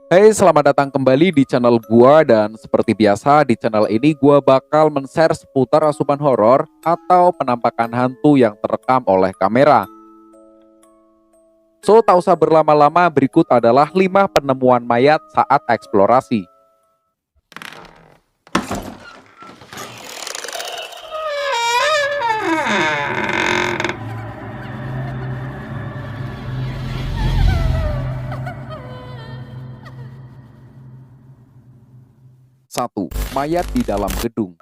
Hey, selamat datang kembali di channel gua dan seperti biasa di channel ini gua bakal men-share seputar asupan horor atau penampakan hantu yang terekam oleh kamera. So, tak usah berlama-lama, berikut adalah 5 penemuan mayat saat eksplorasi. Satu, mayat di dalam gedung.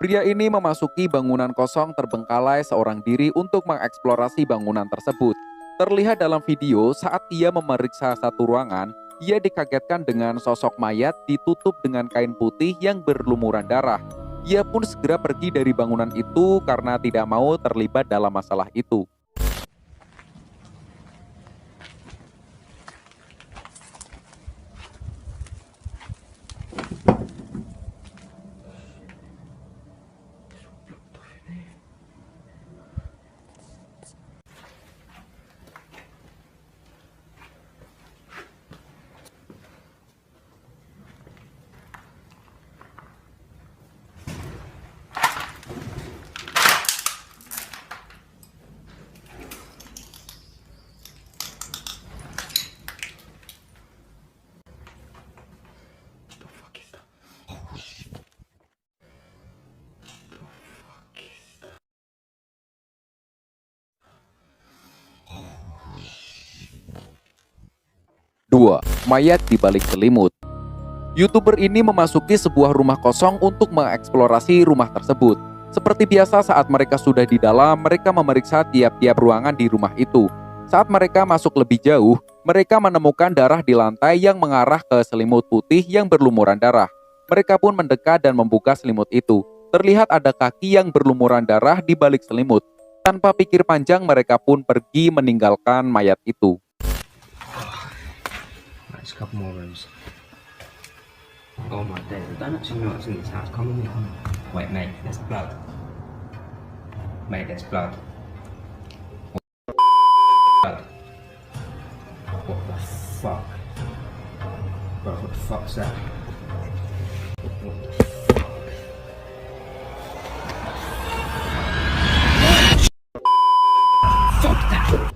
Pria ini memasuki bangunan kosong terbengkalai seorang diri untuk mengeksplorasi bangunan tersebut. Terlihat dalam video saat ia memeriksa satu ruangan, ia dikagetkan dengan sosok mayat ditutup dengan kain putih yang berlumuran darah. Ia pun segera pergi dari bangunan itu karena tidak mau terlibat dalam masalah itu. 2. Mayat di balik selimut. YouTuber ini memasuki sebuah rumah kosong untuk mengeksplorasi rumah tersebut. Seperti biasa, saat mereka sudah di dalam, mereka memeriksa tiap-tiap ruangan di rumah itu. Saat mereka masuk lebih jauh, mereka menemukan darah di lantai yang mengarah ke selimut putih yang berlumuran darah. Mereka pun mendekat dan membuka selimut itu. Terlihat ada kaki yang berlumuran darah di balik selimut. Tanpa pikir panjang, mereka pun pergi meninggalkan mayat itu. There's a couple more rooms. Oh my days, I don't actually know what's in this house. Come with me. Wait, mate, there's blood. Mate, there's blood. Blood. What the fuck? Bro, what the fuck's that? What the fuck? Fuck that!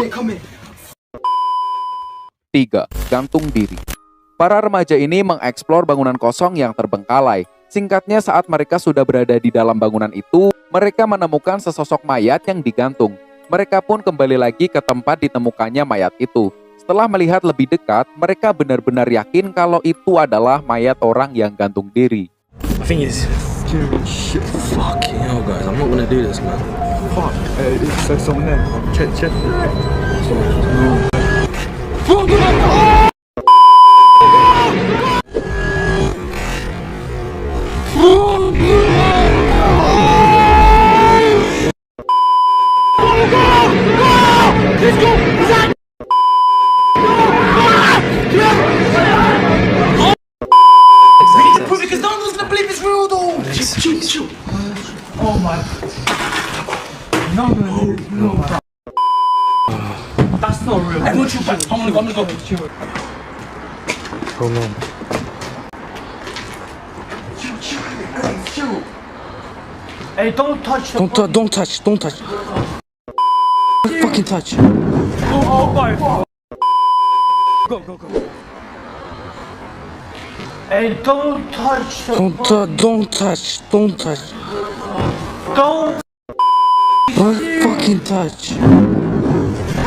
Come in. 3. Gantung diri. Para remaja ini mengeksplor bangunan kosong yang terbengkalai. Singkatnya, saat mereka sudah berada di dalam bangunan itu, mereka menemukan sesosok mayat yang digantung. Mereka pun kembali lagi ke tempat ditemukannya mayat itu. Setelah melihat lebih dekat, mereka benar-benar yakin kalau itu adalah mayat orang yang gantung diri. I think it's shit. Fucking hell, guys. I'm not gonna do this, man. Fuck, so someone there. Check. Because no one's gonna believe it's real, though. Chill. Oh my. No. That's not real. Everyone chill back. I'm gonna go. Hold on. Chill. Hey, don't touch the Don't touch. Fucking touch. Oh my. Go. Hey, don't touch the Don't touch. Don't. Don't fucking touch.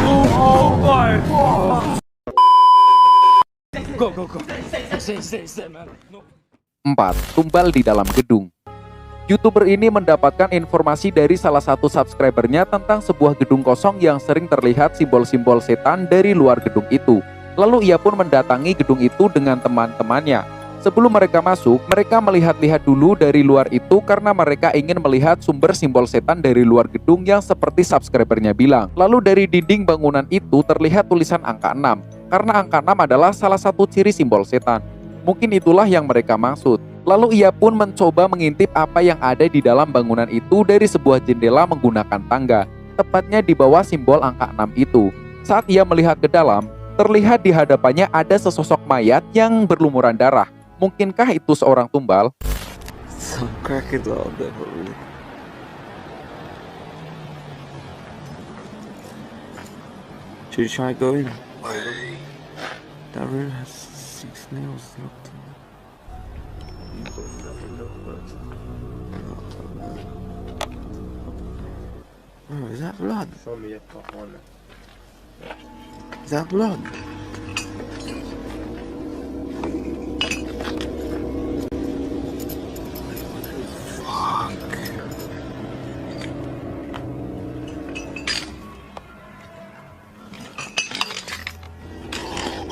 Oh my. Go. Stay, man. No. 4. Tumbal di dalam gedung. YouTuber ini mendapatkan informasi dari salah satu subscribernya tentang sebuah gedung kosong yang sering terlihat simbol-simbol setan dari luar gedung itu. Lalu ia pun mendatangi gedung itu dengan teman-temannya. Sebelum mereka masuk, mereka melihat-lihat dulu dari luar itu karena mereka ingin melihat sumber simbol setan dari luar gedung yang seperti subscribernya bilang. Lalu dari dinding bangunan itu terlihat tulisan angka 6. karena angka 6 adalah salah satu ciri simbol setan. Mungkin itulah yang mereka maksud. Lalu ia pun mencoba mengintip apa yang ada di dalam bangunan itu dari sebuah jendela menggunakan tangga, tepatnya di bawah simbol angka 6 itu. Saat ia melihat ke dalam, terlihat di hadapannya ada sesosok mayat yang berlumuran darah. Mungkinkah itu seorang tumbal? I'm cracking a little bit, but really. Should you try going? That room has 6 nails locked in it. Oh, is that blood? Is that blood?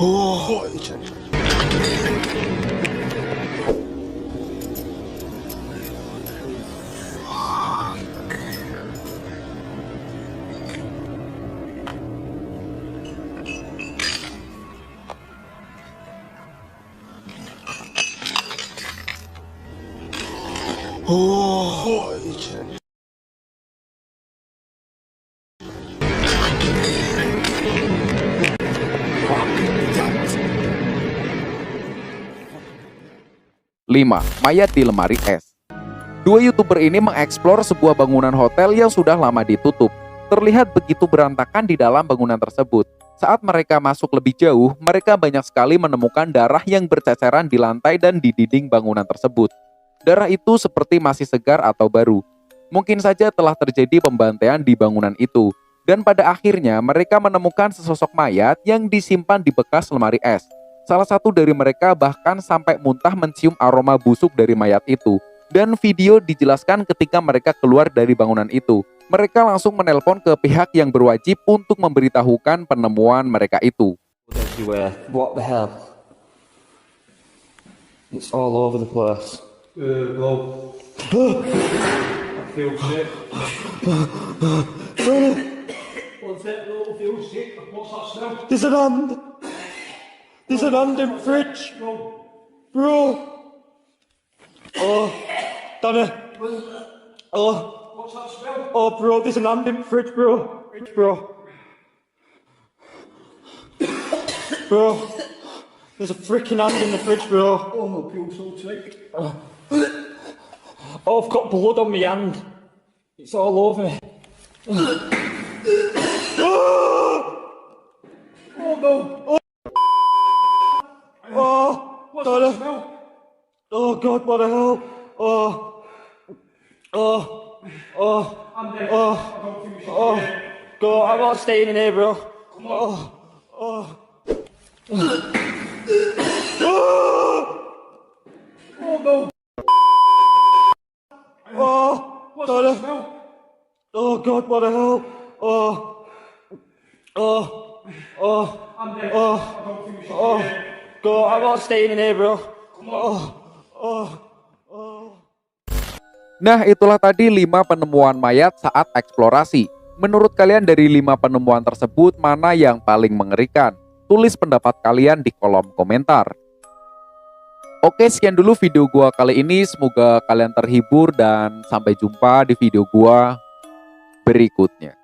Oh, Lima, mayat di lemari es. Dua YouTuber ini mengeksplor sebuah bangunan hotel yang sudah lama ditutup. Terlihat begitu berantakan di dalam bangunan tersebut. Saat mereka masuk lebih jauh, mereka banyak sekali menemukan darah yang berceceran di lantai dan di dinding bangunan tersebut. Darah itu seperti masih segar atau baru. Mungkin saja telah terjadi pembantaian di bangunan itu. Dan pada akhirnya mereka menemukan sesosok mayat yang disimpan di bekas lemari es. Salah satu dari mereka bahkan sampai muntah mencium aroma busuk dari mayat itu. Dan video dijelaskan ketika mereka keluar dari bangunan itu. Mereka langsung menelpon ke pihak yang berwajib untuk memberitahukan penemuan mereka itu. everywhere. What the hell? It's all over the place. Well, I feel sick. What's that little feel sick? What's that smell? There's an hand. There's an hand in the fridge. Bro. Oh, Danny. Oh. What's that smell? Oh, bro, there's an hand in the fridge, bro. Bro. Bro. There's a freaking hand in the fridge, bro. Oh, I feel so sick. Oh, I've got blood on my hand. It's all over me. Oh no! Oh, What's Donna. that smell? Oh, God, what the hell? Oh. Oh. Oh. I'm dead. Oh. I don't feel sick. Oh. God, I'm not staying in here, bro. Oh. Oh. Oh no! Oh. What's Donna. that smell? Oh, God, what the hell? Oh. Oh. Oh. I'm dead. Oh. I don't feel sick. Oh. God, I'm not staying in here, bro. Oh. Oh. Nah, itulah tadi 5 penemuan mayat saat eksplorasi. Menurut kalian dari 5 penemuan tersebut, mana yang paling mengerikan? Tulis pendapat kalian di kolom komentar. Oke, sekian dulu video gua kali ini. Semoga kalian terhibur dan sampai jumpa di video gua berikutnya.